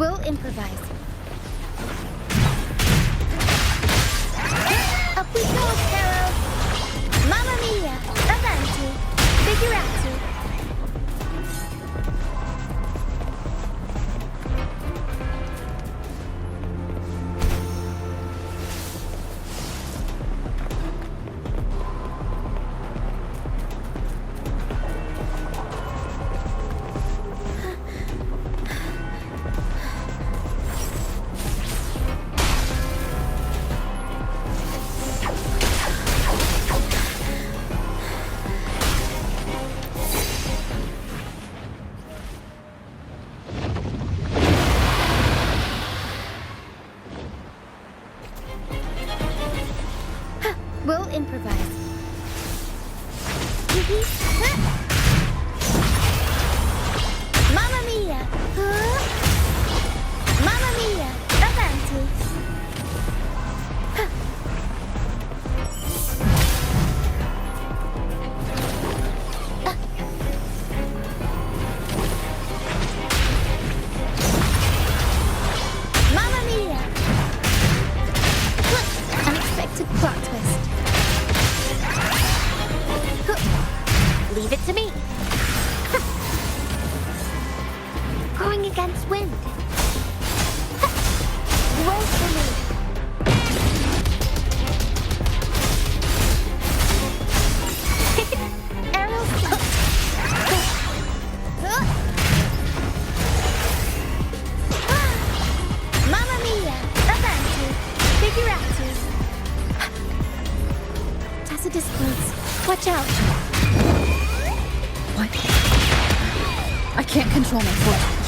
We'll improvise. Up we go, Carol! Mamma mia! Avanti! Figurati! We'll improvise. Mamma mia! Mamma mia! Avanti! Mamma mia! Unexpected plot twist. Leave it to me. Going against wind. Roll for me. Arrow. Mamma mia. Avanti. Figurati. Tacitus points. Watch out. What? I can't control my fortune.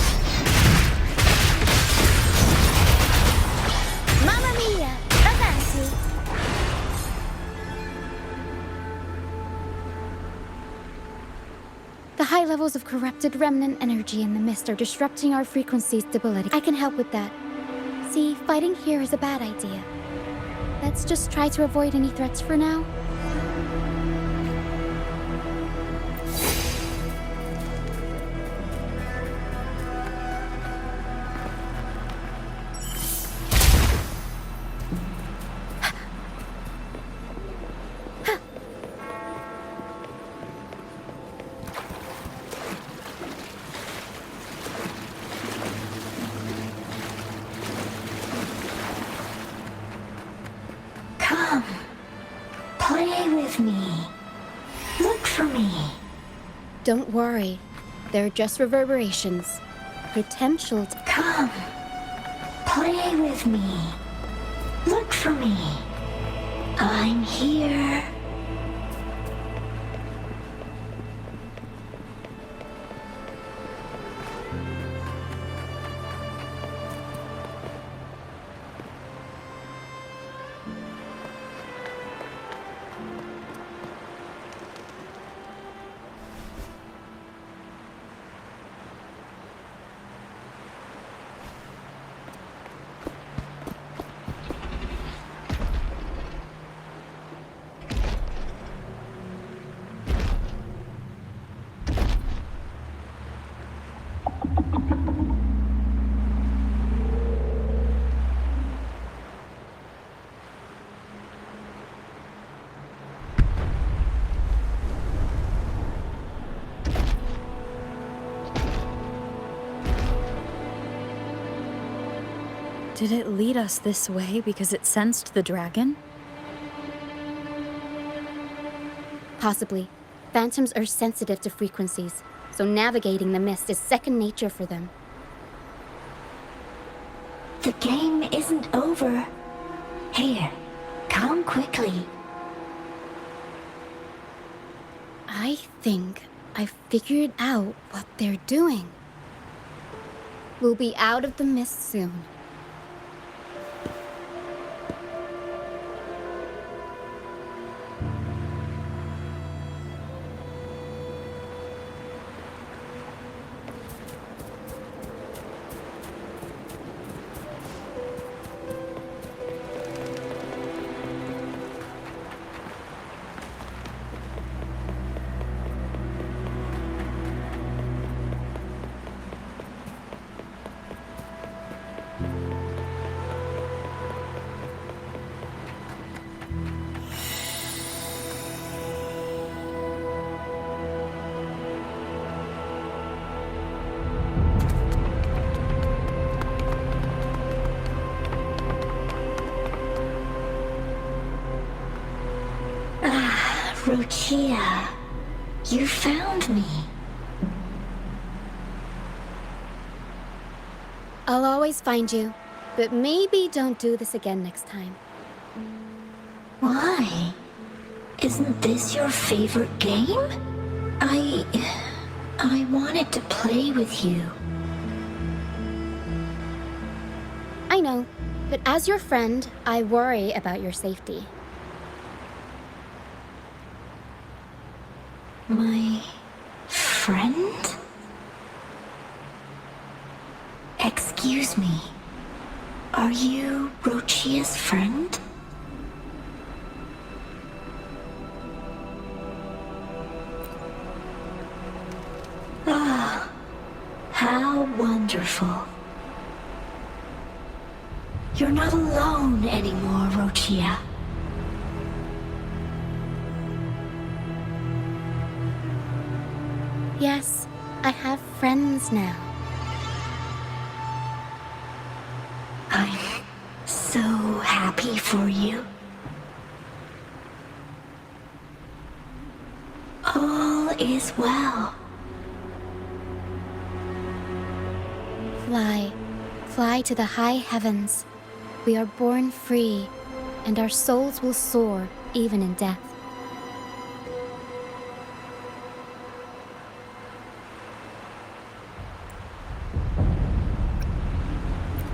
Mamma mia! Avanti! The high levels of corrupted remnant energy in the mist are disrupting our frequency stability. I can help with that. See, fighting here is a bad idea. Let's just try to avoid any threats for now. Come, play with me. Look for me. Don't worry. They're just reverberations. Potential to... Come, play with me. Look for me. I'm here. Did it lead us this way because it sensed the dragon? Possibly. Phantoms are sensitive to frequencies, so navigating the mist is second nature for them. The game isn't over. Here, come quickly. I think I figured out what they're doing. We'll be out of the mist soon. Rochia, you found me. I'll always find you, but maybe don't do this again next time. Why? Isn't this your favorite game? I wanted to play with you. I know, but as your friend, I worry about your safety. My friend? Excuse me. Are you Rochia's friend? Ah, how wonderful. You're not alone anymore, Rochia. Yes, I have friends now. I'm so happy for you. All is well. Fly, fly to the high heavens. We are born free, and our souls will soar even in death.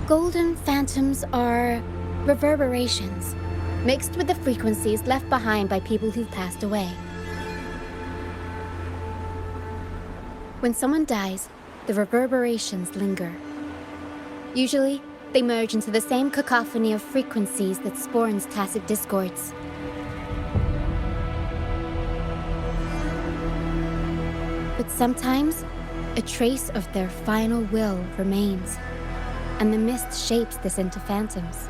Golden phantoms are reverberations, mixed with the frequencies left behind by people who've passed away. When someone dies, the reverberations linger. Usually, they merge into the same cacophony of frequencies that spawns tacit discords. But sometimes, a trace of their final will remains, and the mist shapes this into phantoms.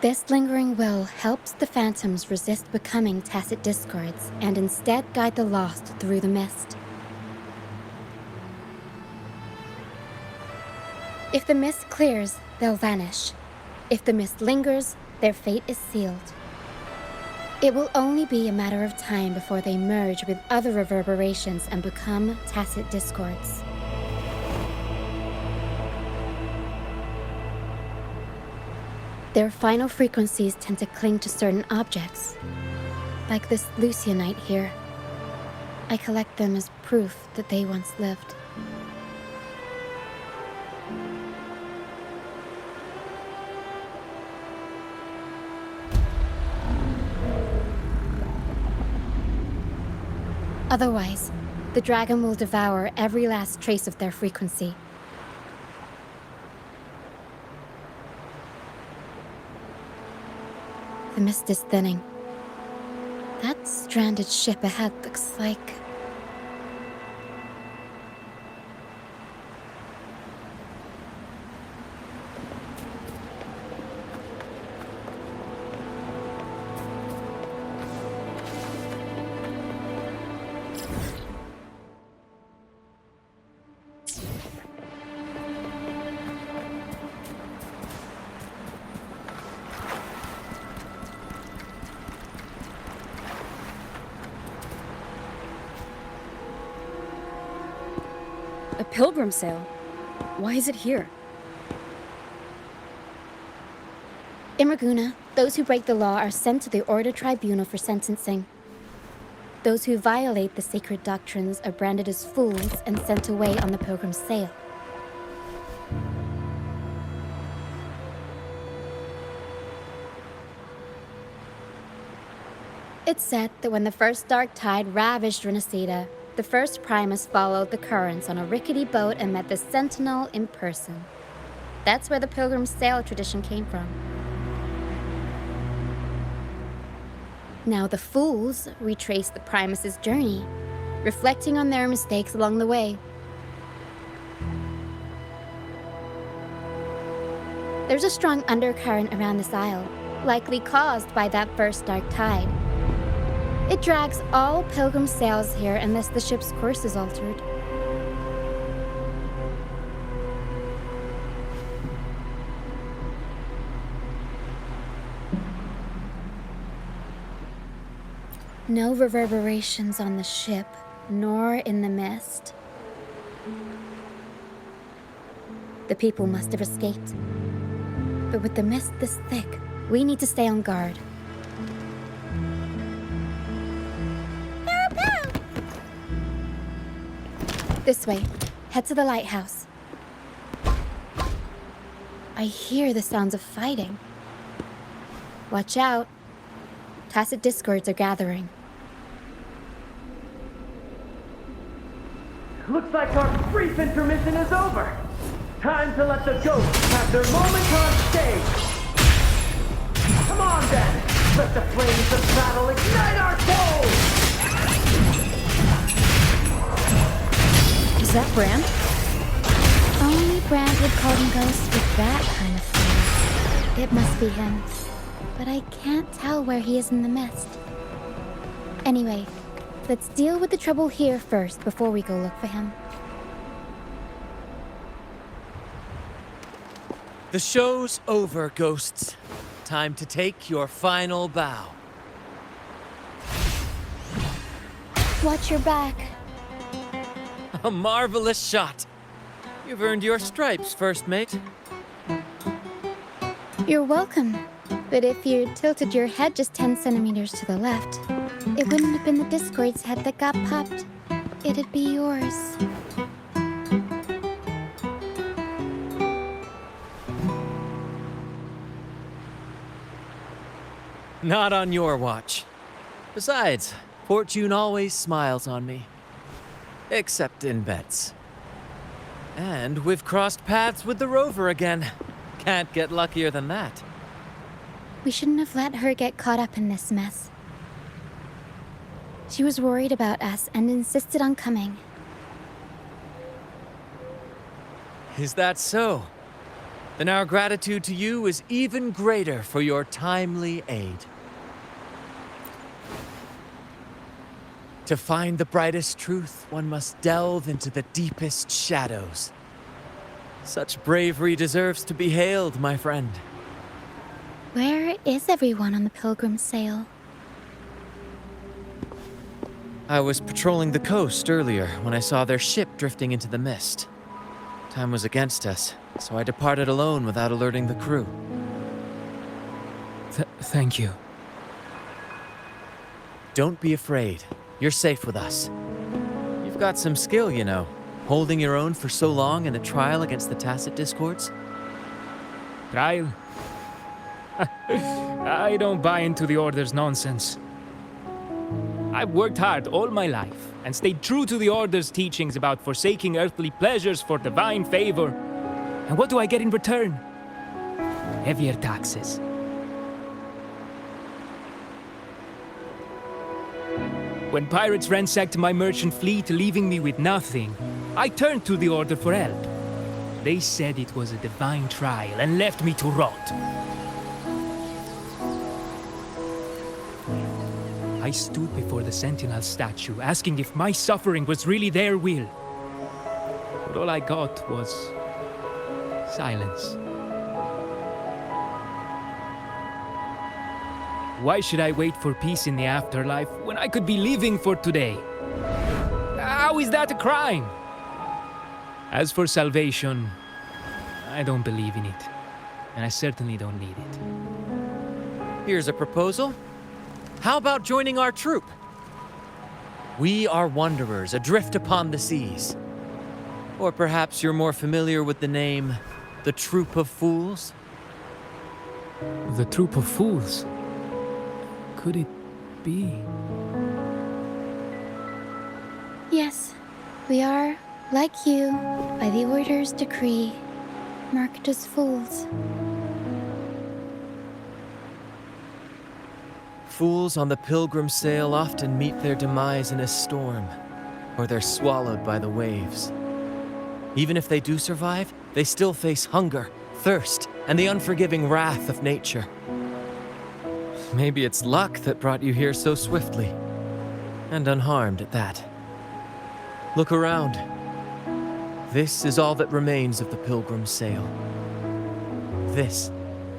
This lingering will helps the phantoms resist becoming tacit discords and instead guide the lost through the mist. If the mist clears, they'll vanish. If the mist lingers, their fate is sealed. It will only be a matter of time before they merge with other reverberations and become tacit discords. Their final frequencies tend to cling to certain objects, like this Lucianite here. I collect them as proof that they once lived. Otherwise, the dragon will devour every last trace of their frequency. The mist is thinning. That stranded ship ahead looks like... A pilgrim sale? Why is it here? In Raguna, those who break the law are sent to the Order Tribunal for sentencing. Those who violate the sacred doctrines are branded as fools and sent away on the pilgrim sale. It's said that when the first dark tide ravaged Renacida, the first Primus followed the currents on a rickety boat and met the Sentinel in person. That's where the pilgrim sail tradition came from. Now the fools retrace the Primus's journey, reflecting on their mistakes along the way. There's a strong undercurrent around this isle, likely caused by that first dark tide. It drags all pilgrim sails here unless the ship's course is altered. No reverberations on the ship, nor in the mist. The people must have escaped. But with the mist this thick, we need to stay on guard. This way. Head to the lighthouse. I hear the sounds of fighting. Watch out. Tacit discords are gathering. Looks like our brief intermission is over. Time to let the ghosts have their moment on stage. Come on then. Let the flames of battle ignite our souls. Is that Brand? Only Brand would call them ghosts with that kind of flame. It must be him. But I can't tell where he is in the mist. Anyway, let's deal with the trouble here first before we go look for him. The show's over, ghosts. Time to take your final bow. Watch your back. A marvelous shot. You've earned your stripes, first mate. You're welcome. But if you tilted your head just 10 centimeters to the left, it wouldn't have been the Discord's head that got popped. It'd be yours. Not on your watch. Besides, fortune always smiles on me. Except in bets. And we've crossed paths with the rover again. Can't get luckier than that. We shouldn't have let her get caught up in this mess. She was worried about us and insisted on coming. Is that so? Then our gratitude to you is even greater for your timely aid. To find the brightest truth, one must delve into the deepest shadows. Such bravery deserves to be hailed, my friend. Where is everyone on the Pilgrim sail? I was patrolling the coast earlier when I saw their ship drifting into the mist. Time was against us, so I departed alone without alerting the crew. Thank you. Don't be afraid. You're safe with us. You've got some skill, you know, holding your own for so long in a trial against the Tacit Discords. Trial? I don't buy into the Order's nonsense. I've worked hard all my life and stayed true to the Order's teachings about forsaking earthly pleasures for divine favor. And what do I get in return? Heavier taxes. When pirates ransacked my merchant fleet, leaving me with nothing, I turned to the Order for help. They said it was a divine trial and left me to rot. I stood before the Sentinel statue, asking if my suffering was really their will. But all I got was silence. Why should I wait for peace in the afterlife when I could be living for today? How is that a crime? As for salvation, I don't believe in it. And I certainly don't need it. Here's a proposal. How about joining our troop? We are wanderers adrift upon the seas. Or perhaps you're more familiar with the name, the Troop of Fools? The Troop of Fools? Could it be? Yes, we are, like you, by the Order's decree, marked as fools. Fools on the Pilgrim sail often meet their demise in a storm, or they're swallowed by the waves. Even if they do survive, they still face hunger, thirst, and the unforgiving wrath of nature. Maybe it's luck that brought you here so swiftly, and unharmed at that. Look around. This is all that remains of the Pilgrim sail. This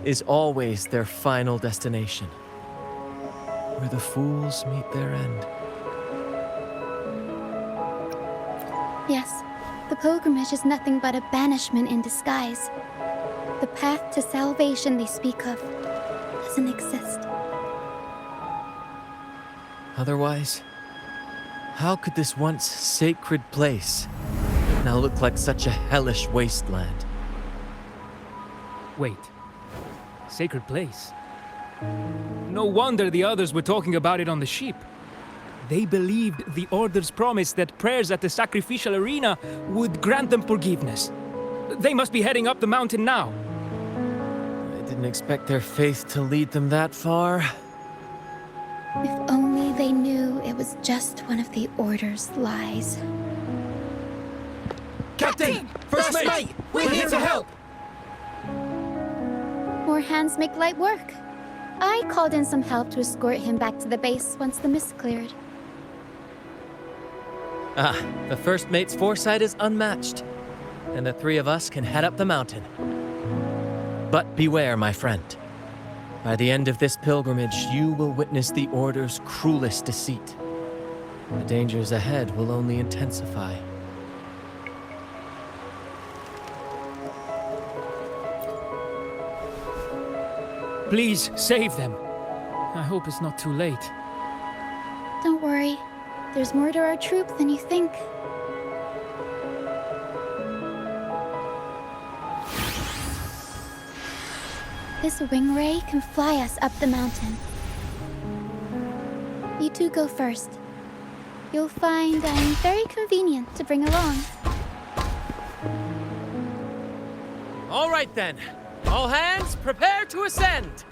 is always their final destination. where the fools meet their end. Yes, the pilgrimage is nothing but a banishment in disguise. The path to salvation they speak of doesn't exist. Otherwise, how could this once sacred place now look like such a hellish wasteland? Wait. Sacred place? No wonder the others were talking about it on the ship. They believed the Order's promise that prayers at the sacrificial arena would grant them forgiveness. They must be heading up the mountain now. I didn't expect their faith to lead them that far. If only they knew it was just one of the Order's lies. Captain! First mate! We're here to help! More hands make light work. I called in some help to escort him back to the base once the mist cleared. Ah, the first mate's foresight is unmatched, and the three of us can head up the mountain. But beware, my friend. By the end of this pilgrimage, you will witness the Order's cruelest deceit. The dangers ahead will only intensify. Please, save them. I hope it's not too late. Don't worry. There's more to our troop than you think. This wing ray can fly us up the mountain. You two go first. You'll find I'm very convenient to bring along. All right then. All hands, prepare to ascend!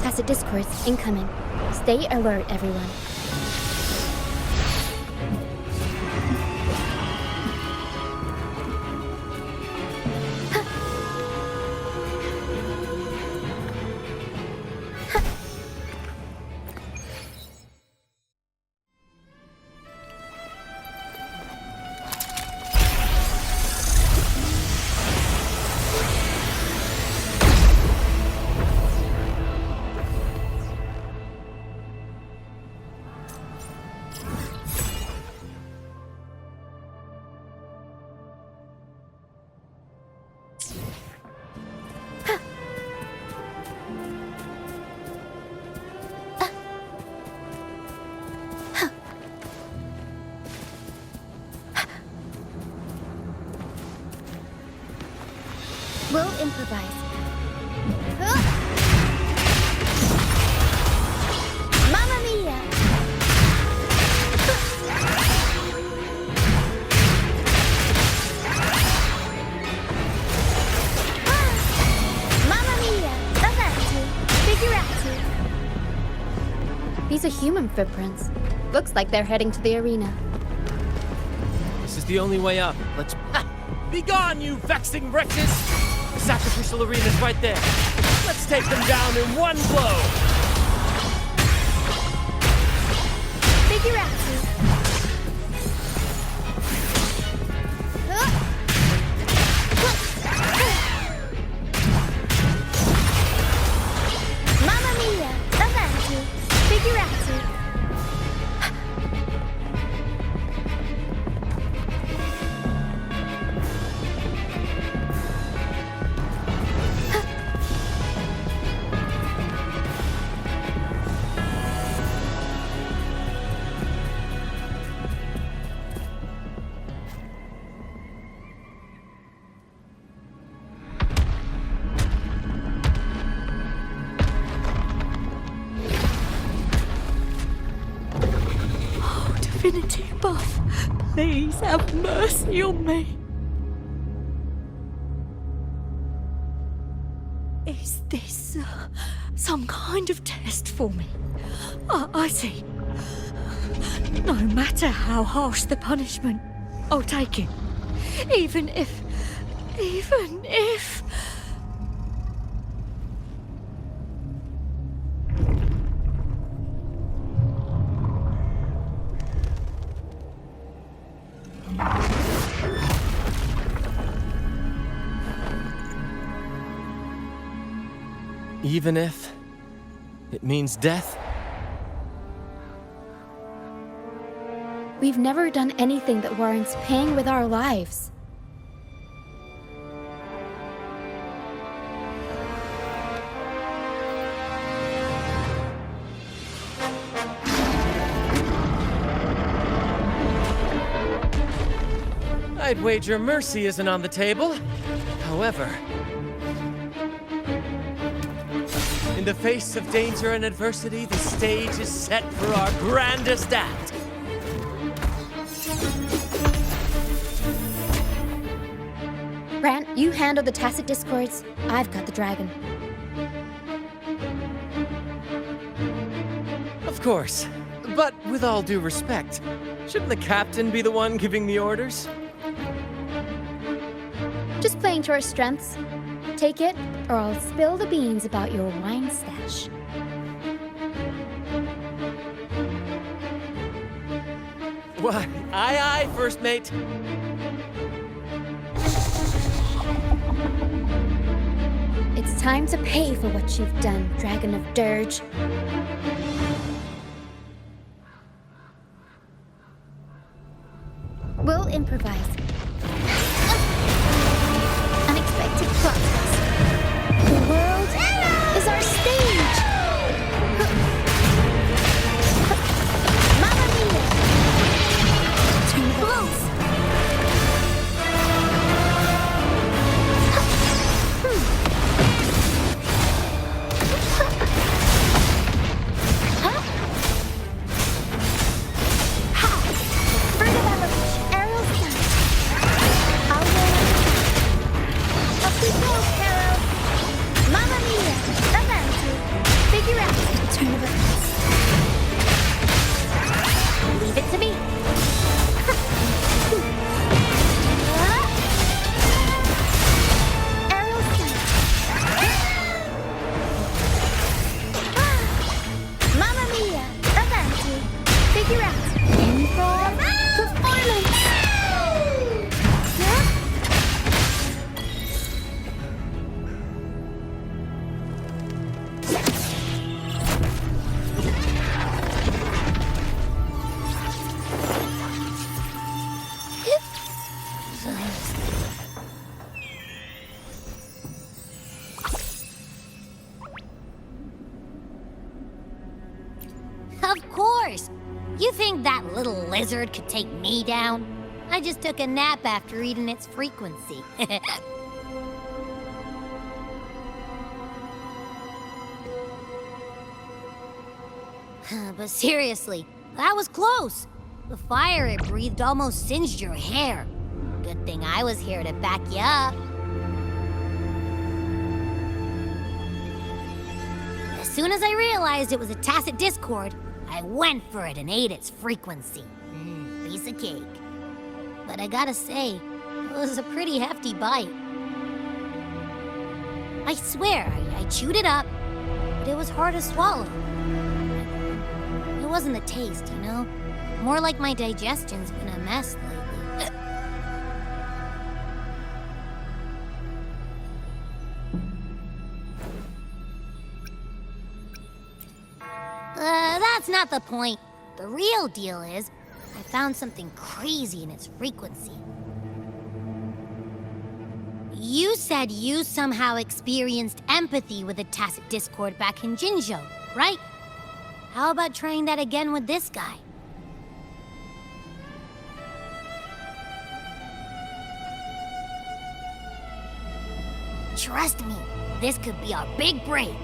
Tacit discords incoming. Stay alert, everyone. We'll improvise. Mamma mia! Mamma mia! Avanti! Figurati! These are human footprints. Looks like they're heading to the arena. This is the only way up. Let's... Ha! Be gone, you vexing wretches! The sacrificial arena's right there. Let's take them down in one blow! Figurati! Mamma mia! Avanti! Figurati! Divinity above, please have mercy on me. Is this some kind of test for me? I see. No matter how harsh the punishment, I'll take it. Even if... Even if it means death? We've never done anything that warrants paying with our lives. I'd wager mercy isn't on the table. However, in the face of danger and adversity, the stage is set for our grandest act. Brant, you handle the tacit discords. I've got the dragon. Of course. But with all due respect, shouldn't the captain be the one giving the orders? Just playing to our strengths. Take it, or I'll spill the beans about your wine stash. Why, aye, first mate. It's time to pay for what you've done, Dragon of Dirge. We'll improvise. Unexpected plot twist. The world is our stage! Mamma mia! Turn the close! Leave it to me. Aerial stance. Mamma mia! Avanti. Figure out. Improv performance. Of course! You think that little lizard could take me down? I just took a nap after eating its frequency. But seriously, that was close. The fire it breathed almost singed your hair. Good thing I was here to back you up. As soon as I realized it was a tacit discord, I went for it and ate its frequency. Piece of cake. But I gotta say, it was a pretty hefty bite. I swear, I chewed it up, but it was hard to swallow. It wasn't the taste, you know? More like my digestion's been a mess lately. That's not the point. The real deal is, I found something crazy in its frequency. You said you somehow experienced empathy with the tacit discord back in Jinzhou, right? How about trying that again with this guy? Trust me, this could be our big break.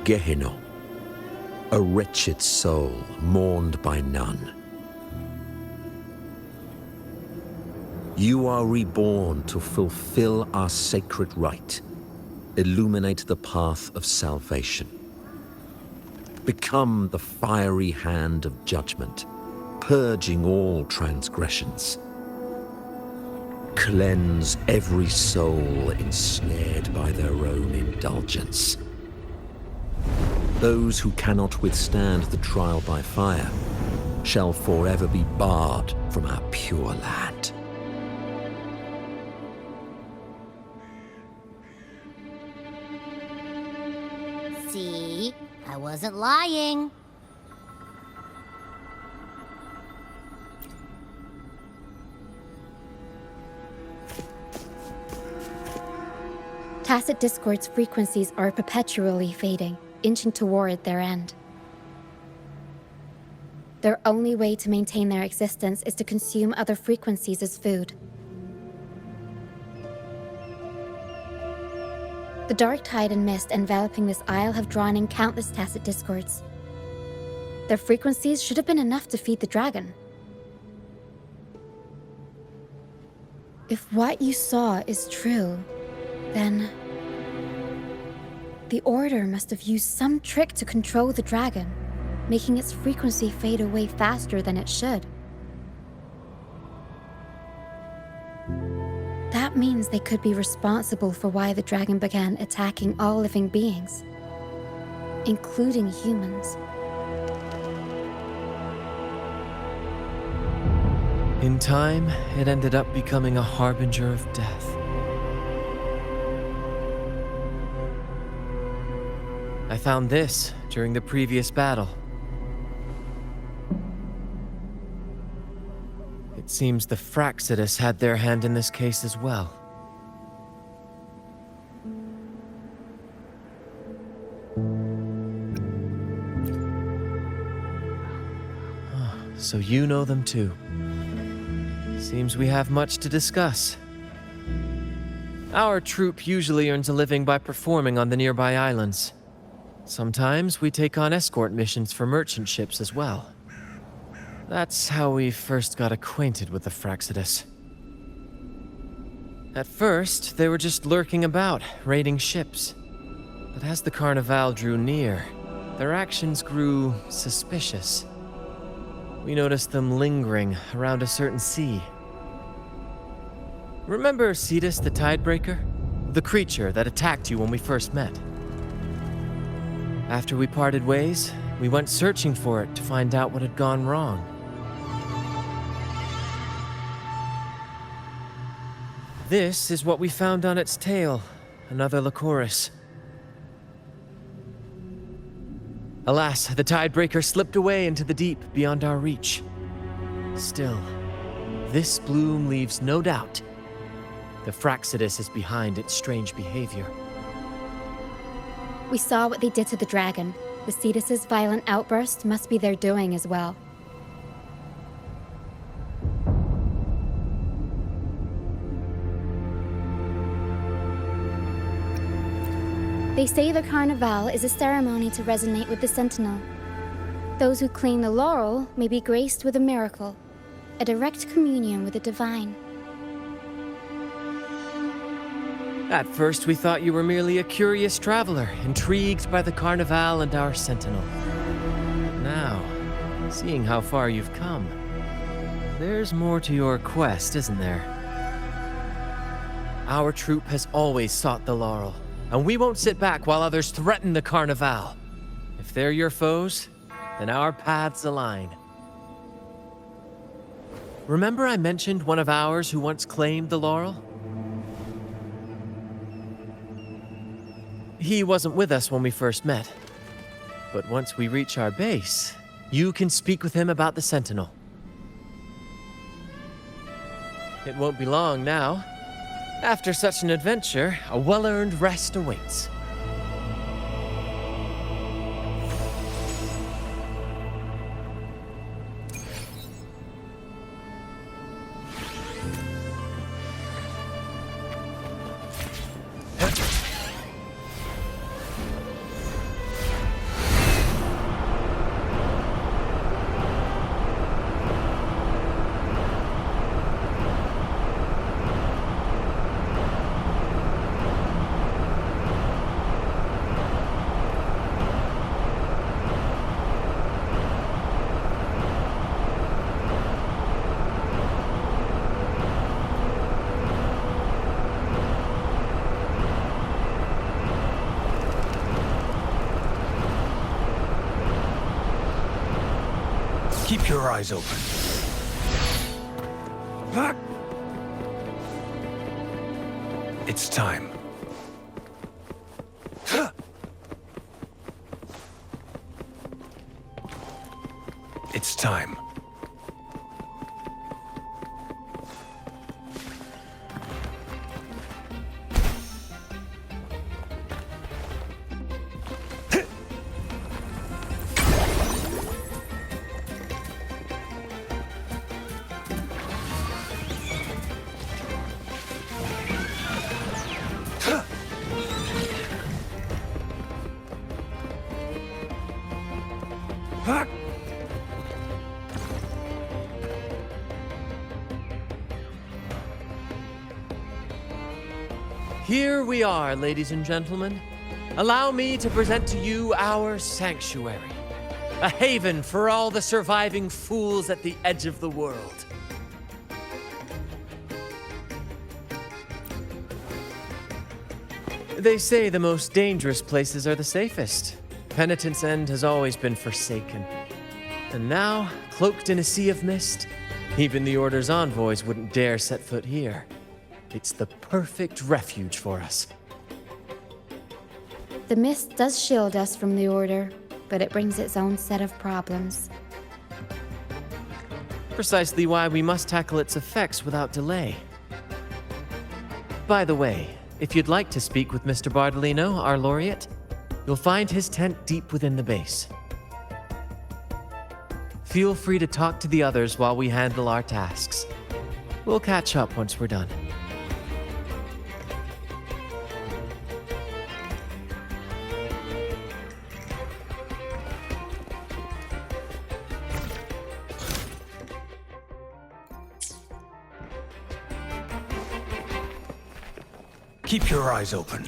Gehenna, a wretched soul mourned by none. You are reborn to fulfill our sacred rite, illuminate the path of salvation. Become the fiery hand of judgment, purging all transgressions. Cleanse every soul ensnared by their own indulgence. Those who cannot withstand the trial by fire shall forever be barred from our pure land. See? I wasn't lying. Tacit Discord's frequencies are perpetually fading, inching toward their end. Their only way to maintain their existence is to consume other frequencies as food. The dark tide and mist enveloping this isle have drawn in countless Tacit Discords. Their frequencies should have been enough to feed the dragon. If what you saw is true, then the Order must have used some trick to control the dragon, making its frequency fade away faster than it should. That means they could be responsible for why the dragon began attacking all living beings, including humans. In time, it ended up becoming a harbinger of death. I found this during the previous battle. It seems the Fraxidus had their hand in this case as well. So you know them too. Seems we have much to discuss. Our troop usually earns a living by performing on the nearby islands. Sometimes we take on escort missions for merchant ships as well. That's how we first got acquainted with the Fraxidus. At first, they were just lurking about, raiding ships. But as the Carnival drew near, their actions grew suspicious. We noticed them lingering around a certain sea. Remember Cetus the Tidebreaker? The creature that attacked you when we first met? After we parted ways, we went searching for it to find out what had gone wrong. This is what we found on its tail, another Lycoris. Alas, the Tidebreaker slipped away into the deep beyond our reach. Still, this bloom leaves no doubt. The Fraxidus is behind its strange behavior. We saw what they did to the dragon. The Cetus's violent outburst must be their doing as well. They say the Carnival is a ceremony to resonate with the Sentinel. Those who claim the laurel may be graced with a miracle, a direct communion with the divine. At first, we thought you were merely a curious traveler, intrigued by the Carnival and our Sentinel. Now, seeing how far you've come, there's more to your quest, isn't there? Our troop has always sought the laurel, and we won't sit back while others threaten the Carnival. If they're your foes, then our paths align. Remember I mentioned one of ours who once claimed the laurel? He wasn't with us when we first met. But once we reach our base, you can speak with him about the Sentinel. It won't be long now. After such an adventure, a well-earned rest awaits. Keep your eyes open. It's time. It's time. Here we are, ladies and gentlemen. Allow me to present to you our sanctuary. A haven for all the surviving fools at the edge of the world. They say the most dangerous places are the safest. Penitent's End has always been forsaken. And now, cloaked in a sea of mist, even the Order's envoys wouldn't dare set foot here. It's the perfect refuge for us. The mist does shield us from the Order, but it brings its own set of problems. Precisely why we must tackle its effects without delay. By the way, if you'd like to speak with Mr. Bardolino, our laureate, you'll find his tent deep within the base. Feel free to talk to the others while we handle our tasks. We'll catch up once we're done. Keep your eyes open.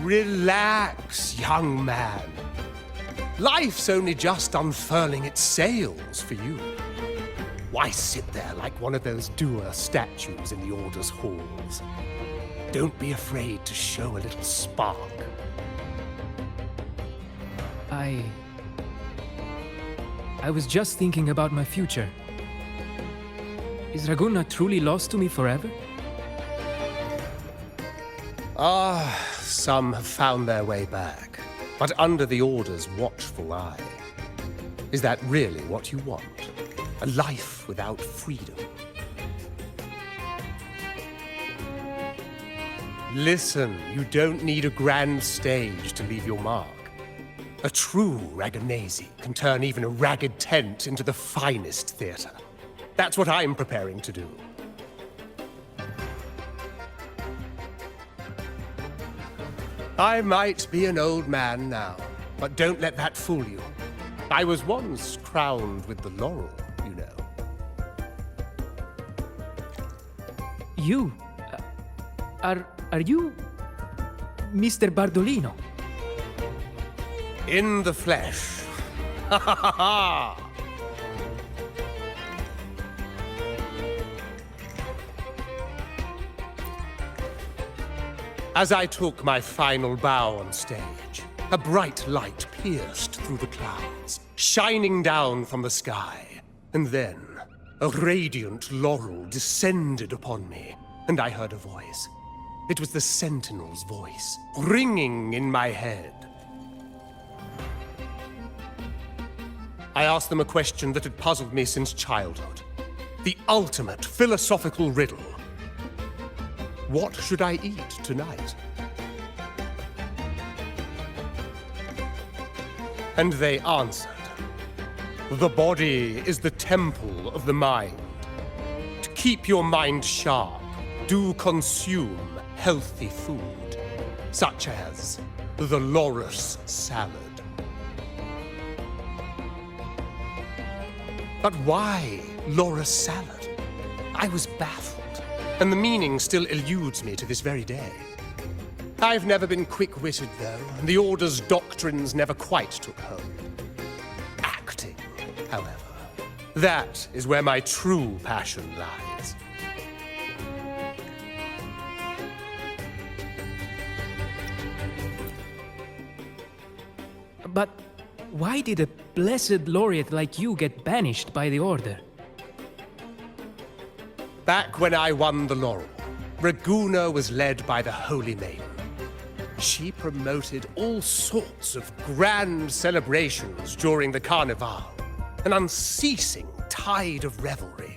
Relax, young man. Life's only just unfurling its sails for you. Why sit there like one of those dour statues in the Order's halls? Don't be afraid to show a little spark. I was just thinking about my future. Is Raguna truly lost to me forever? Some have found their way back, but under the Order's watchful eye. Is that really what you want? A life without freedom? Listen, you don't need a grand stage to leave your mark. A true Ragonese can turn even a ragged tent into the finest theater. That's what I'm preparing to do. I might be an old man now, but don't let that fool you. I was once crowned with the laurel, you know. You? Are you Mr. Bardolino? In the flesh. Ha ha ha ha! As I took my final bow on stage, a bright light pierced through the clouds, shining down from the sky. And then, a radiant laurel descended upon me, and I heard a voice. It was the Sentinel's voice, ringing in my head. I asked them a question that had puzzled me since childhood. The ultimate philosophical riddle. What should I eat tonight? And they answered. The body is the temple of the mind. To keep your mind sharp, do consume healthy food, such as the Loris salad. But why Loris salad? I was baffled, and the meaning still eludes me to this very day. I've never been quick-witted, though, and the Order's doctrines never quite took hold. Acting, however, that is where my true passion lies. But why did a blessed laureate like you get banished by the Order? Back when I won the laurel, Raguna was led by the Holy Maiden. She promoted all sorts of grand celebrations during the Carnival, an unceasing tide of revelry.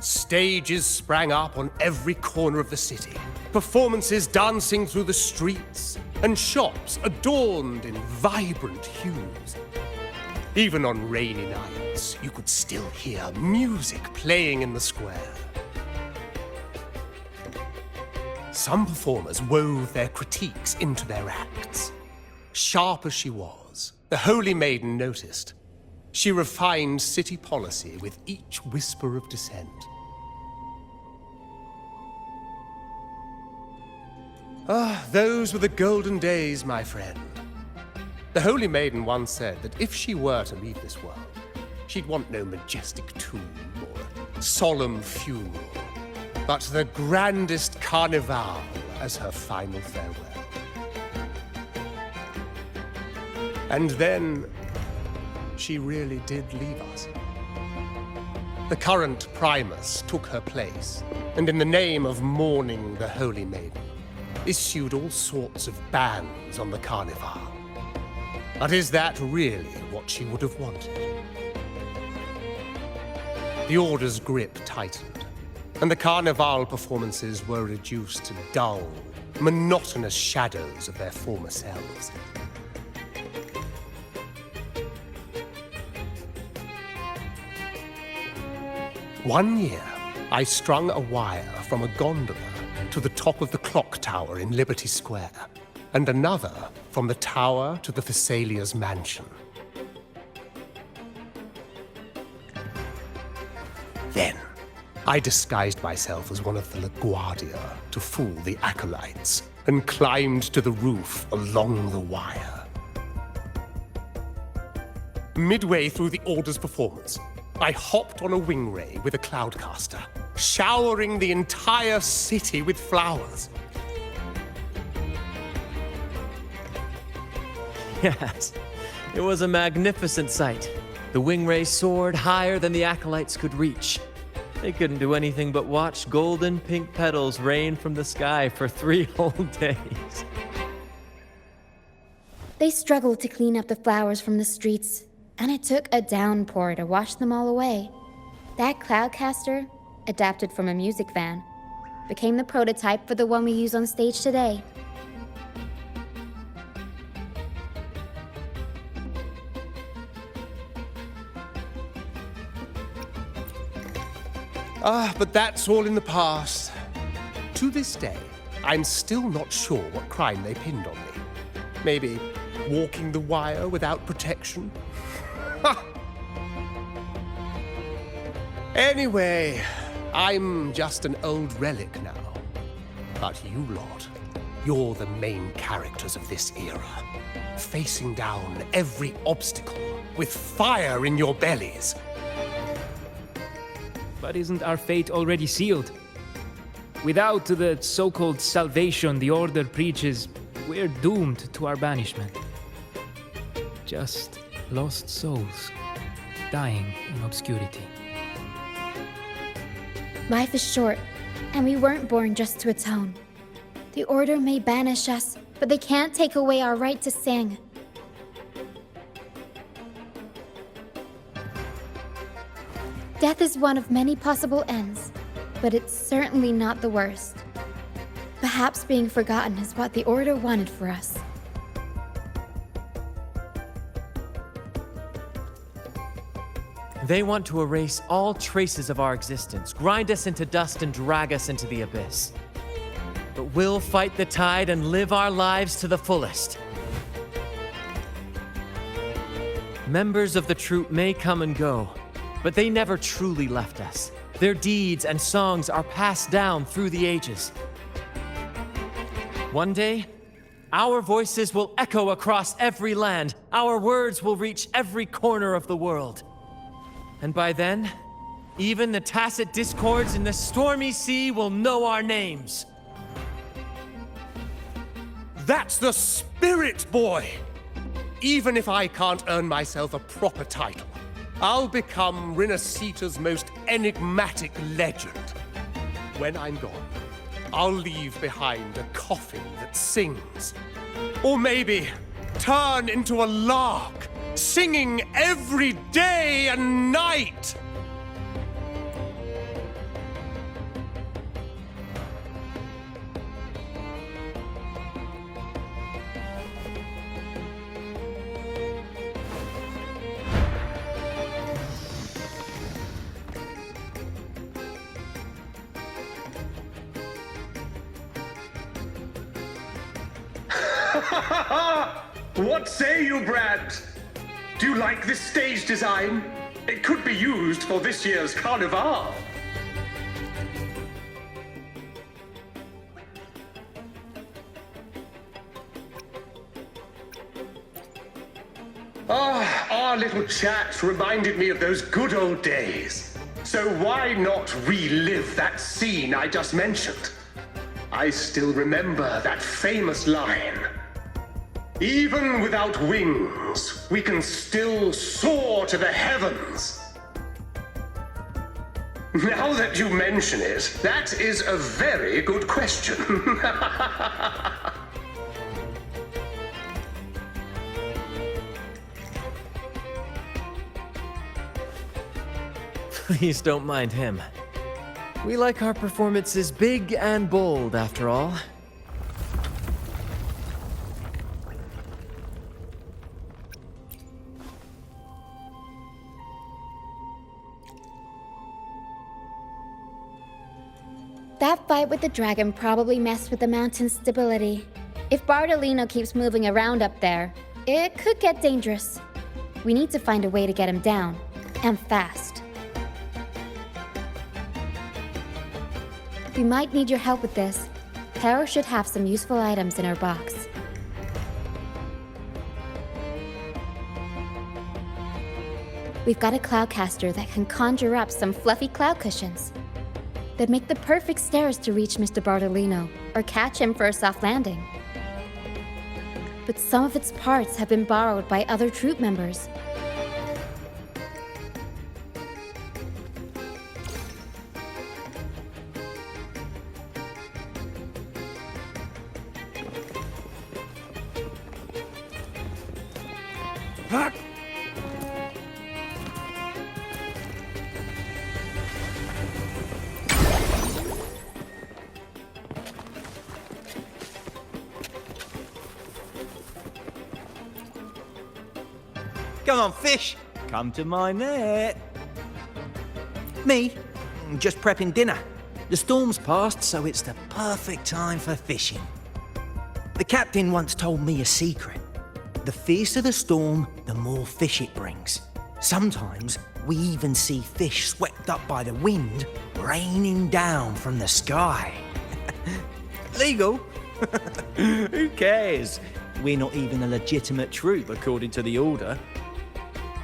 Stages sprang up on every corner of the city, performances dancing through the streets, and shops adorned in vibrant hues. Even on rainy nights, you could still hear music playing in the square. Some performers wove their critiques into their acts. Sharp as she was, the Holy Maiden noticed. She refined city policy with each whisper of dissent. Ah, those were the golden days, my friend. The Holy Maiden once said that if she were to leave this world, she'd want no majestic tomb or a solemn funeral, but the grandest carnival as her final farewell. And then, she really did leave us. The current Primus took her place, and in the name of mourning the Holy Maiden, issued all sorts of bans on the Carnival. But is that really what she would have wanted? The Order's grip tightened, and the Carnival performances were reduced to dull, monotonous shadows of their former selves. One year, I strung a wire from a gondola to the top of the clock tower in Liberty Square, and another from the tower to the Thessalia's mansion. Then, I disguised myself as one of the LaGuardia to fool the acolytes, and climbed to the roof along the wire. Midway through the Order's performance, I hopped on a wing ray with a cloudcaster, showering the entire city with flowers. Yes, it was a magnificent sight. The wing ray soared higher than the acolytes could reach. They couldn't do anything but watch golden pink petals rain from the sky for 3 whole days. They struggled to clean up the flowers from the streets, and it took a downpour to wash them all away. That cloudcaster, adapted from a music van, became the prototype for the one we use on stage today. But that's all in the past. To this day, I'm still not sure what crime they pinned on me. Maybe walking the wire without protection? Anyway, I'm just an old relic now. But you lot, you're the main characters of this era, facing down every obstacle with fire in your bellies. But isn't our fate already sealed? Without the so-called salvation the Order preaches, we're doomed to our banishment. Just lost souls, dying in obscurity. Life is short, and we weren't born just to atone. The Order may banish us, but they can't take away our right to sing. Death is one of many possible ends, but it's certainly not the worst. Perhaps being forgotten is what the Order wanted for us. They want to erase all traces of our existence, grind us into dust and drag us into the abyss. But we'll fight the tide and live our lives to the fullest. Members of the troupe may come and go, but they never truly left us. Their deeds and songs are passed down through the ages. One day, our voices will echo across every land. Our words will reach every corner of the world. And by then, even the tacit discords in the stormy sea will know our names. That's the spirit, boy! Even if I can't earn myself a proper title, I'll become Rinasita's most enigmatic legend. When I'm gone, I'll leave behind a coffin that sings. Or maybe turn into a lark, singing every day and night! What say you, Brad? Do you like this stage design? It could be used for this year's carnival. Our little chat reminded me of those good old days. So why not relive that scene I just mentioned? I still remember that famous line. Even without wings, we can still soar to the heavens. Now that you mention it, that is a very good question. Please don't mind him. We like our performances big and bold, after all. That fight with the dragon probably messed with the mountain's stability. If Bartolino keeps moving around up there, it could get dangerous. We need to find a way to get him down, and fast. We might need your help with this. Pero should have some useful items in her box. We've got a cloudcaster that can conjure up some fluffy cloud cushions. They'd make the perfect stairs to reach Mr. Bartolino, or catch him for a soft landing. But some of its parts have been borrowed by other troop members. Come on, fish. Come to my net. Me? Just prepping dinner. The storm's passed, so it's the perfect time for fishing. The captain once told me a secret. The fiercer the storm, the more fish it brings. Sometimes we even see fish swept up by the wind, raining down from the sky. Legal? Who cares? We're not even a legitimate troop according to the order.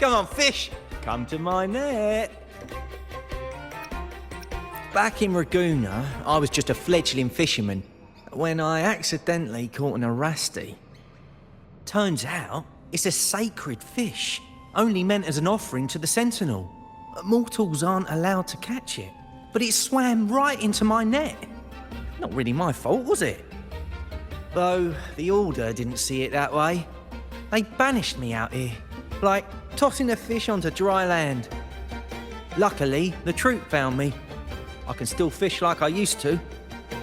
Come on, fish. Come to my net. Back in Raguna, I was just a fledgling fisherman when I accidentally caught an Arasti. Turns out, it's a sacred fish, only meant as an offering to the Sentinel. Mortals aren't allowed to catch it, but it swam right into my net. Not really my fault, was it? Though the Order didn't see it that way. They banished me out here, like tossing a fish onto dry land. Luckily, the troop found me. I can still fish like I used to.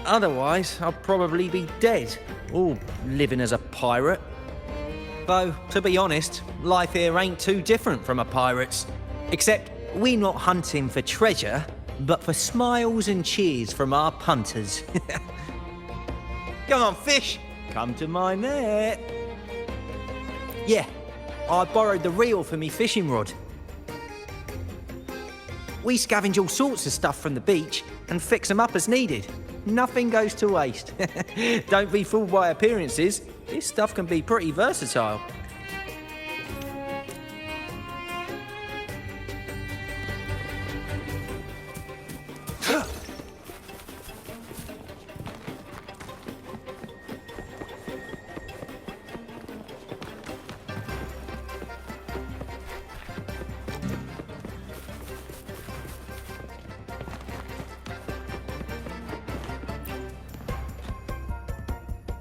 Otherwise, I'd probably be dead, or living as a pirate. Though, to be honest, life here ain't too different from a pirate's. Except we're not hunting for treasure, but for smiles and cheers from our punters. Come on, fish. Come to my net. Yeah, I borrowed the reel for me fishing rod. We scavenge all sorts of stuff from the beach and fix them up as needed. Nothing goes to waste. Don't be fooled by appearances. This stuff can be pretty versatile.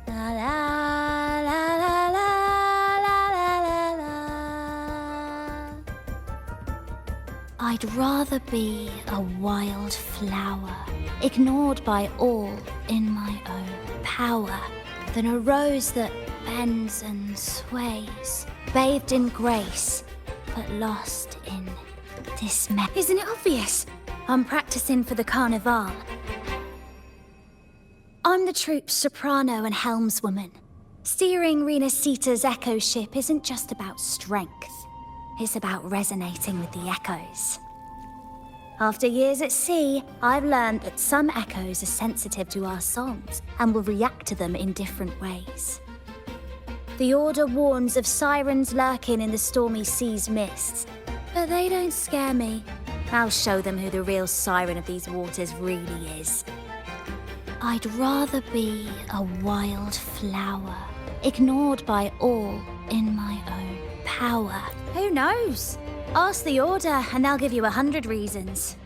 La la la la la la la la. I'd rather be a wild flower, ignored by all in my own power, than a rose that bends and sways, bathed in grace, but lost in dismay. Isn't it obvious? I'm practicing for the carnival. I'm the troupe's soprano and helmswoman. Steering Rena Sita's echo ship isn't just about strength. It's about resonating with the echoes. After years at sea, I've learned that some echoes are sensitive to our songs and will react to them in different ways. The Order warns of sirens lurking in the stormy sea's mists, but they don't scare me. I'll show them who the real siren of these waters really is. I'd rather be a wild flower, ignored by all in my own power. Who knows? Ask the Order and they'll give you 100 reasons.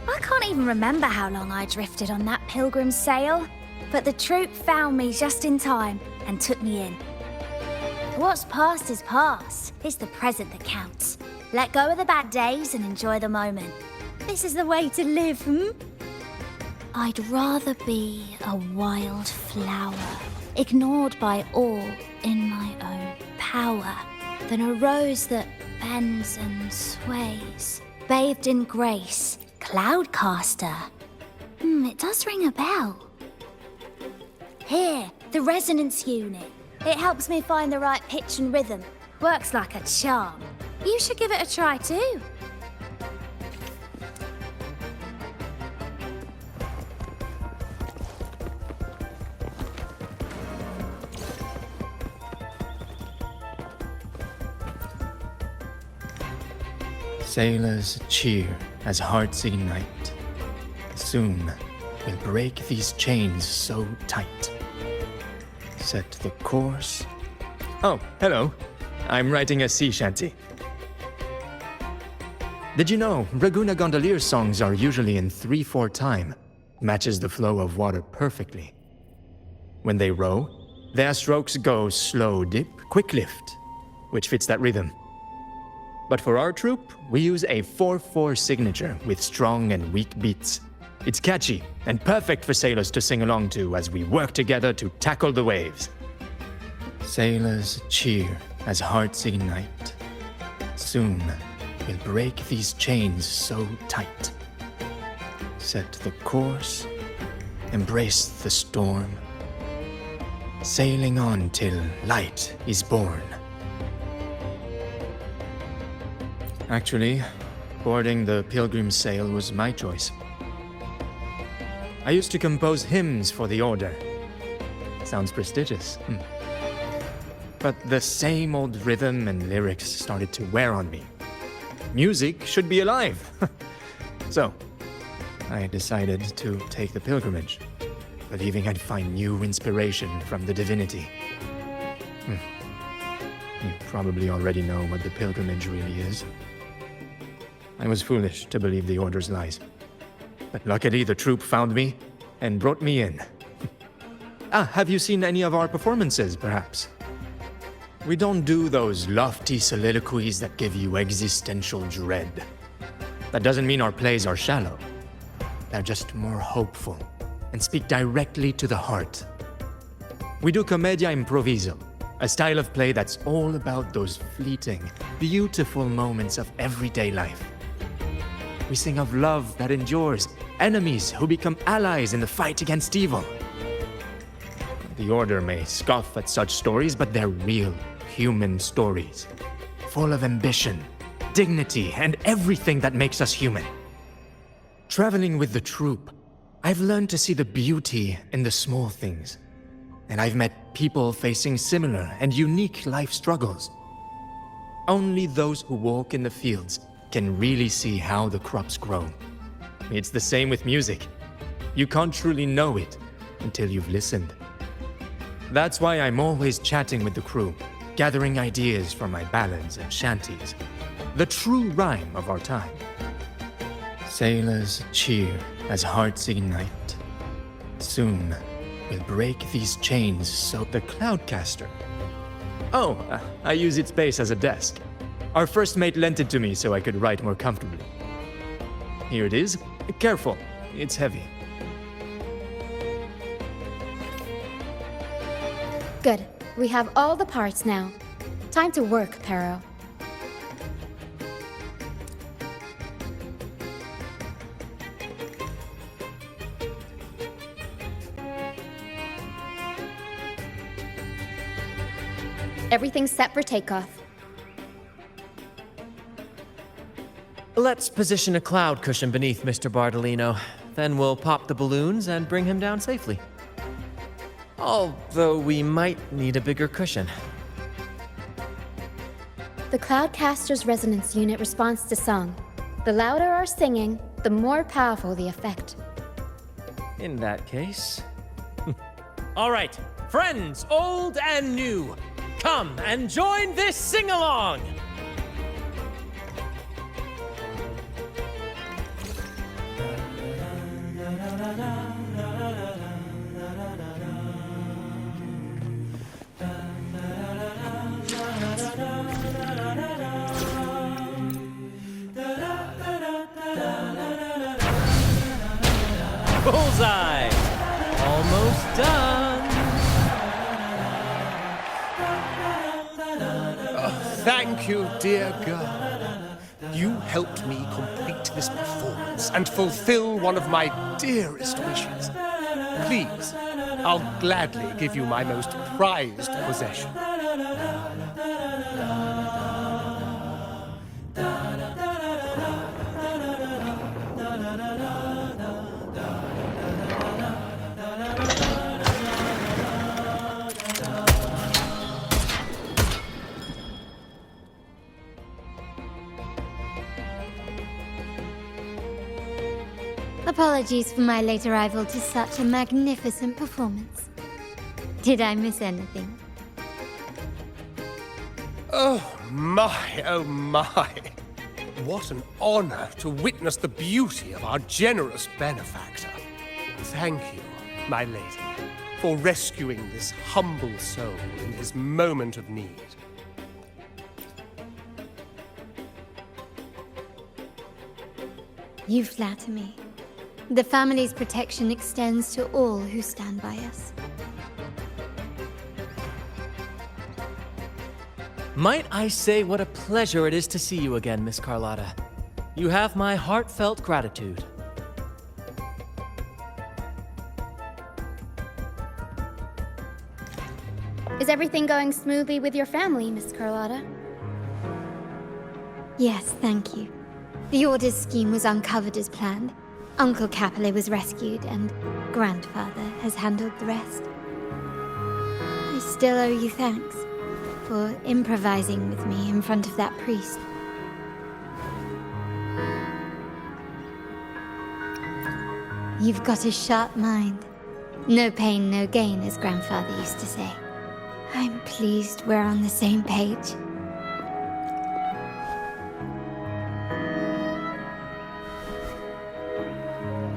I can't even remember how long I drifted on that pilgrim's sail, but the troupe found me just in time and took me in. What's past is past. It's the present that counts. Let go of the bad days and enjoy the moment. This is the way to live, I'd rather be a wild flower, ignored by all in my own power, than a rose that bends and sways, bathed in grace, cloudcaster. It does ring a bell. Here, the resonance unit. It helps me find the right pitch and rhythm. Works like a charm. You should give it a try too. Sailors cheer as hearts ignite. Soon we'll break these chains so tight. Set the course. Oh, hello. I'm writing a sea shanty. Did you know Raguna Gondolier's songs are usually in 3/4 time? Matches the flow of water perfectly. When they row, their strokes go slow dip, quick lift, which fits that rhythm. But for our troupe, we use a 4/4 signature with strong and weak beats. It's catchy and perfect for sailors to sing along to as we work together to tackle the waves. Sailors cheer as hearts ignite. Soon we'll break these chains so tight. Set the course, embrace the storm, sailing on till light is born. Actually, boarding the pilgrim's sail was my choice. I used to compose hymns for the Order. Sounds prestigious. But the same old rhythm and lyrics started to wear on me. Music should be alive. So, I decided to take the pilgrimage, believing I'd find new inspiration from the Divinity. You probably already know what the pilgrimage really is. I was foolish to believe the Order's lies. But luckily the troupe found me and brought me in. Have you seen any of our performances, perhaps? We don't do those lofty soliloquies that give you existential dread. That doesn't mean our plays are shallow. They're just more hopeful and speak directly to the heart. We do commedia improviso, a style of play that's all about those fleeting, beautiful moments of everyday life. We sing of love that endures, enemies who become allies in the fight against evil. The Order may scoff at such stories, but they're real, human stories, full of ambition, dignity, and everything that makes us human. Traveling with the troupe, I've learned to see the beauty in the small things. And I've met people facing similar and unique life struggles. Only those who walk in the fields can really see how the crops grow. It's the same with music. You can't truly know it until you've listened. That's why I'm always chatting with the crew, gathering ideas from my ballads and shanties. The true rhyme of our time. Sailors cheer as hearts ignite. Soon, we'll break these chains so the Cloudcaster. Oh, I use its base as a desk. Our first mate lent it to me so I could write more comfortably. Here it is. Careful, it's heavy. Good. We have all the parts now. Time to work, Pero. Everything's set for takeoff. Let's position a cloud cushion beneath Mr. Bardolino. Then we'll pop the balloons and bring him down safely. Although we might need a bigger cushion. The Cloudcaster's resonance unit responds to song. The louder our singing, the more powerful the effect. In that case... All right, friends, old and new, come and join this sing-along! Bullseye! Almost done! Thank you, dear girl. You helped me complete this performance and fulfill one of my dearest wishes. Please, I'll gladly give you my most prized possession. Apologies for my late arrival to such a magnificent performance. Did I miss anything? Oh my. What an honor to witness the beauty of our generous benefactor. Thank you, my lady, for rescuing this humble soul in his moment of need. You flatter me. The family's protection extends to all who stand by us. Might I say what a pleasure it is to see you again, Miss Carlotta. You have my heartfelt gratitude. Is everything going smoothly with your family, Miss Carlotta? Yes, thank you. The Order's scheme was uncovered as planned. Uncle Capulet was rescued, and Grandfather has handled the rest. I still owe you thanks for improvising with me in front of that priest. You've got a sharp mind. No pain, no gain, as Grandfather used to say. I'm pleased we're on the same page.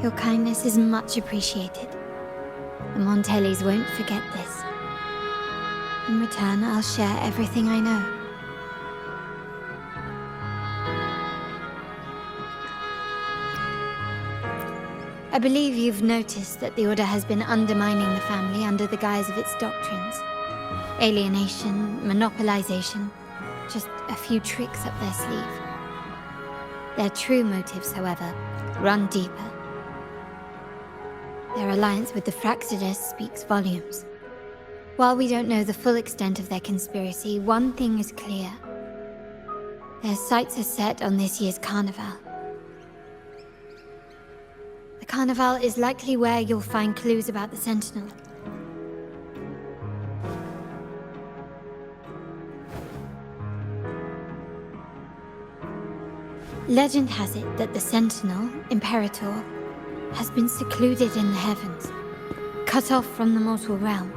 Your kindness is much appreciated. The Montellis won't forget this. In return, I'll share everything I know. I believe you've noticed that the Order has been undermining the family under the guise of its doctrines. Alienation, monopolization, just a few tricks up their sleeve. Their true motives, however, run deeper. Their alliance with the Fraxidus speaks volumes. While we don't know the full extent of their conspiracy, one thing is clear. Their sights are set on this year's carnival. The The Carnival is likely where you'll find clues about the Sentinel. Legend has it that the Sentinel, Imperator, has been secluded in the heavens, cut off from the mortal realm.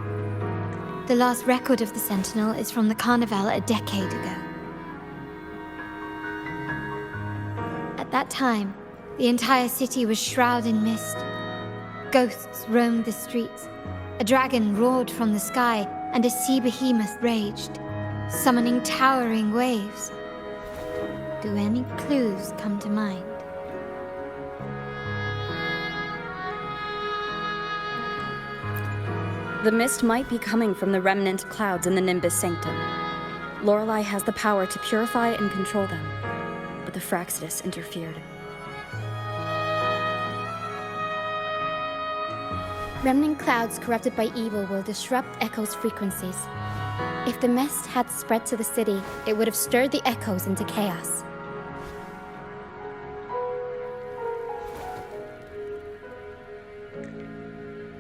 The last record of the Sentinel is from the Carnival a decade ago. At that time, the entire city was shrouded in mist. Ghosts roamed the streets. A dragon roared from the sky, and a sea behemoth raged, summoning towering waves. Do any clues come to mind? The mist might be coming from the remnant clouds in the Nimbus Sanctum. Lorelei has the power to purify and control them, but the Fraxidus interfered. Remnant clouds corrupted by evil will disrupt Echo's frequencies. If the mist had spread to the city, it would have stirred the echoes into chaos.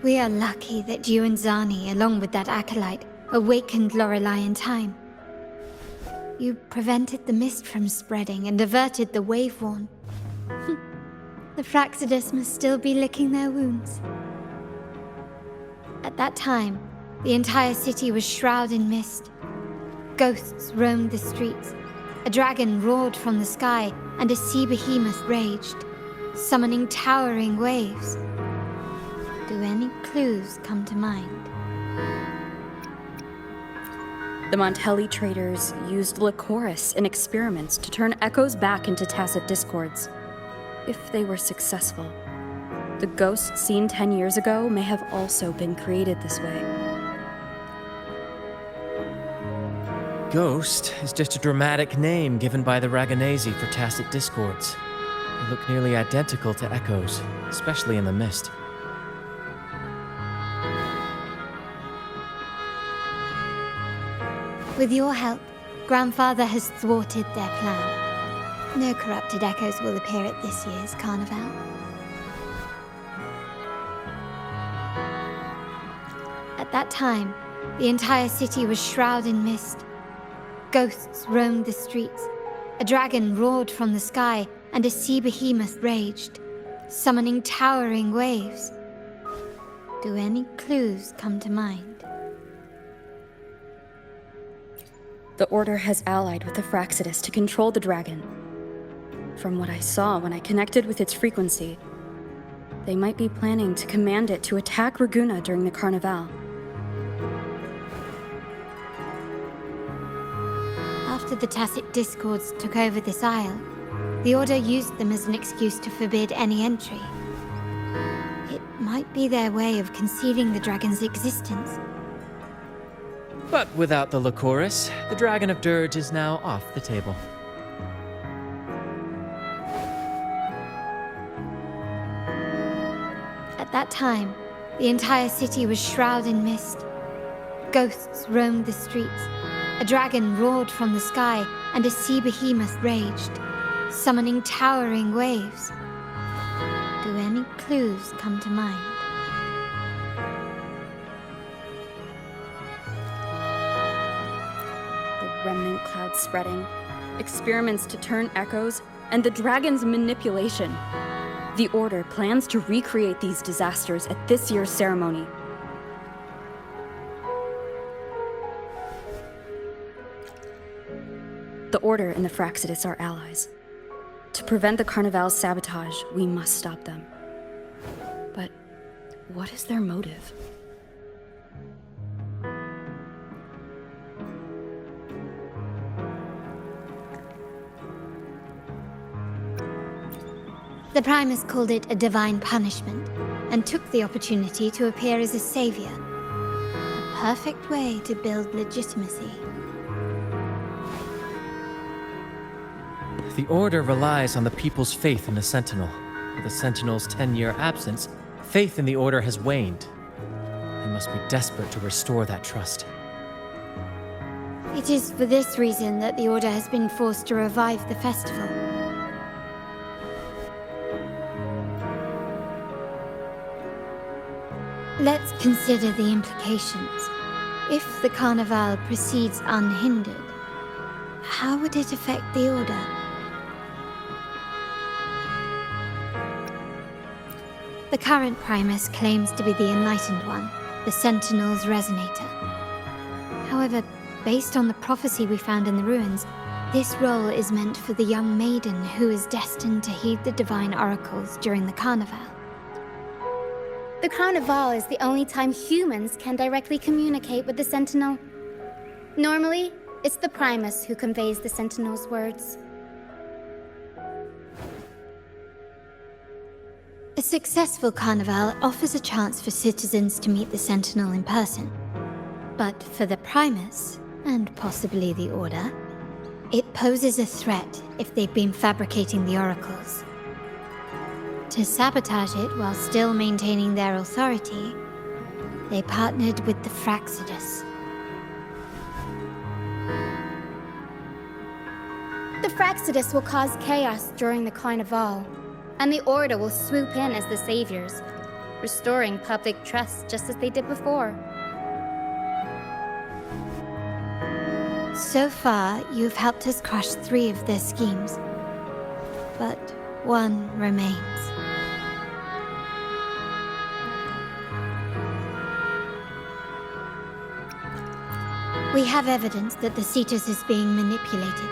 We are lucky that you and Zani, along with that acolyte, awakened Lorelei in time. You prevented the mist from spreading and averted the wave-worn. The Fraxidus must still be licking their wounds. At that time, the entire city was shrouded in mist. Ghosts roamed the streets. A dragon roared from the sky, and a sea behemoth raged, summoning towering waves. Do any clues come to mind? The Montelli traders used Lycoris in experiments to turn echoes back into tacit discords. If they were successful, the ghosts seen 10 years ago may have also been created this way. Ghost is just a dramatic name given by the Raganazi for tacit discords. They look nearly identical to echoes, especially in the mist. With your help, Grandfather has thwarted their plan. No corrupted echoes will appear at this year's carnival. At that time, the entire city was shrouded in mist. Ghosts roamed the streets. A dragon roared from the sky, and a sea behemoth raged, summoning towering waves. Do any clues come to mind? The Order has allied with the Fraxidus to control the dragon. From what I saw when I connected with its frequency, they might be planning to command it to attack Raguna during the Carnival. After the Tacit Discords took over this isle, the Order used them as an excuse to forbid any entry. It might be their way of concealing the dragon's existence. But without the Lycoris, the Dragon of Dirge is now off the table. At that time, the entire city was shrouded in mist. Ghosts roamed the streets. A dragon roared from the sky, and a sea behemoth raged, summoning towering waves. Do any clues come to mind? Remnant clouds spreading, experiments to turn echoes, and the dragon's manipulation. The Order plans to recreate these disasters at this year's ceremony. The Order and the Fraxidus are allies. To prevent the Carnival's sabotage, we must stop them. But what is their motive? The Primus called it a divine punishment, and took the opportunity to appear as a savior. A perfect way to build legitimacy. The Order relies on the people's faith in the Sentinel. With the Sentinel's 10-year absence, faith in the Order has waned. They must be desperate to restore that trust. It is for this reason that the Order has been forced to revive the festival. Let's consider the implications. If the Carnival proceeds unhindered, how would it affect the Order? The current Primus claims to be the Enlightened One, the Sentinel's Resonator. However, based on the prophecy we found in the ruins, this role is meant for the young maiden who is destined to heed the divine oracles during the Carnival. The Carnival is the only time humans can directly communicate with the Sentinel. Normally, it's the Primus who conveys the Sentinel's words. A successful Carnival offers a chance for citizens to meet the Sentinel in person. But for the Primus, and possibly the Order, it poses a threat if they've been fabricating the oracles. To sabotage it while still maintaining their authority, they partnered with the Fraxidus. The Fraxidus will cause chaos during the Carnival, and the Order will swoop in as the saviors, restoring public trust just as they did before. So far, you've helped us crush 3 of their schemes, but one remains. We have evidence that the Cetus is being manipulated,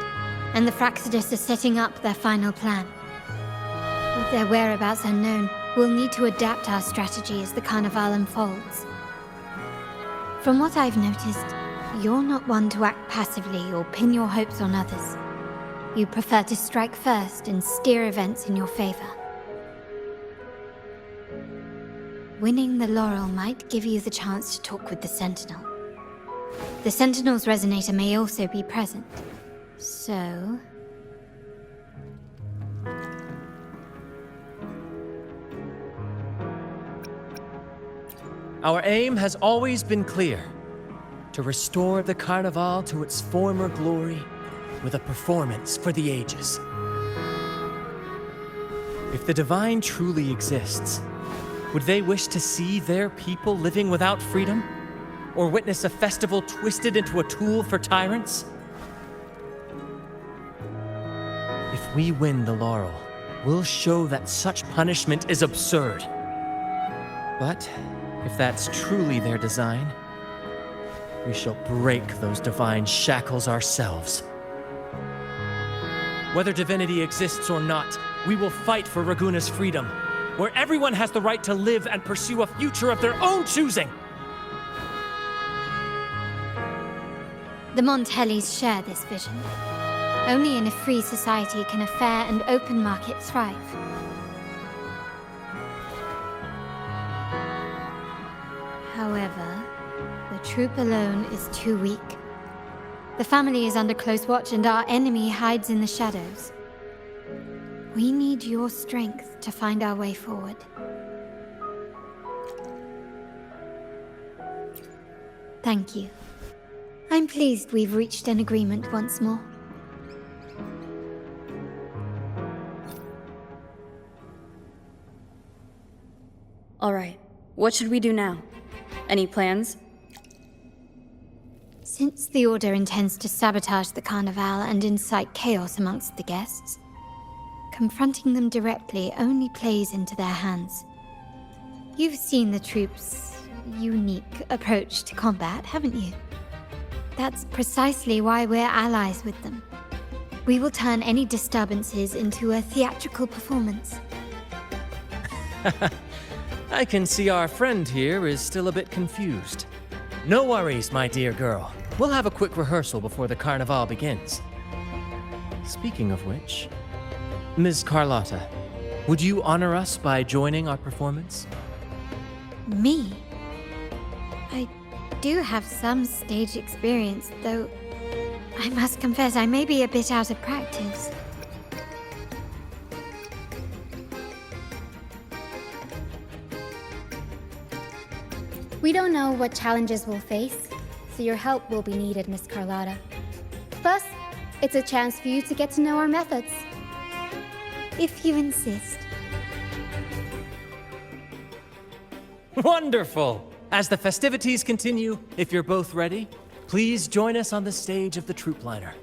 and the Fraxidus are setting up their final plan. With their whereabouts unknown, we'll need to adapt our strategy as the Carnival unfolds. From what I've noticed, you're not one to act passively or pin your hopes on others. You prefer to strike first and steer events in your favor. Winning the laurel might give you the chance to talk with the Sentinel. The Sentinel's Resonator may also be present, so... Our aim has always been clear: to restore the Carnival to its former glory with a performance for the ages. If the Divine truly exists, would they wish to see their people living without freedom? Or witness a festival twisted into a tool for tyrants? If we win the laurel, we'll show that such punishment is absurd. But if that's truly their design, we shall break those divine shackles ourselves. Whether Divinity exists or not, we will fight for Raguna's freedom, where everyone has the right to live and pursue a future of their own choosing. The Montellis share this vision. Only in a free society can a fair and open market thrive. However, the troop alone is too weak. The family is under close watch and our enemy hides in the shadows. We need your strength to find our way forward. Thank you. I'm pleased we've reached an agreement once more. All right, what should we do now? Any plans? Since the Order intends to sabotage the Carnival and incite chaos amongst the guests, confronting them directly only plays into their hands. You've seen the troops' unique approach to combat, haven't you? That's precisely why we're allies with them. We will turn any disturbances into a theatrical performance. I can see our friend here is still a bit confused. No worries, my dear girl. We'll have a quick rehearsal before the Carnival begins. Speaking of which, Ms. Carlotta, would you honor us by joining our performance? Me? I do have some stage experience, though I must confess I may be a bit out of practice. We don't know what challenges we'll face, so your help will be needed, Miss Carlotta. Plus, it's a chance for you to get to know our methods. If you insist. Wonderful! As the festivities continue, if you're both ready, please join us on the stage of the troop liner.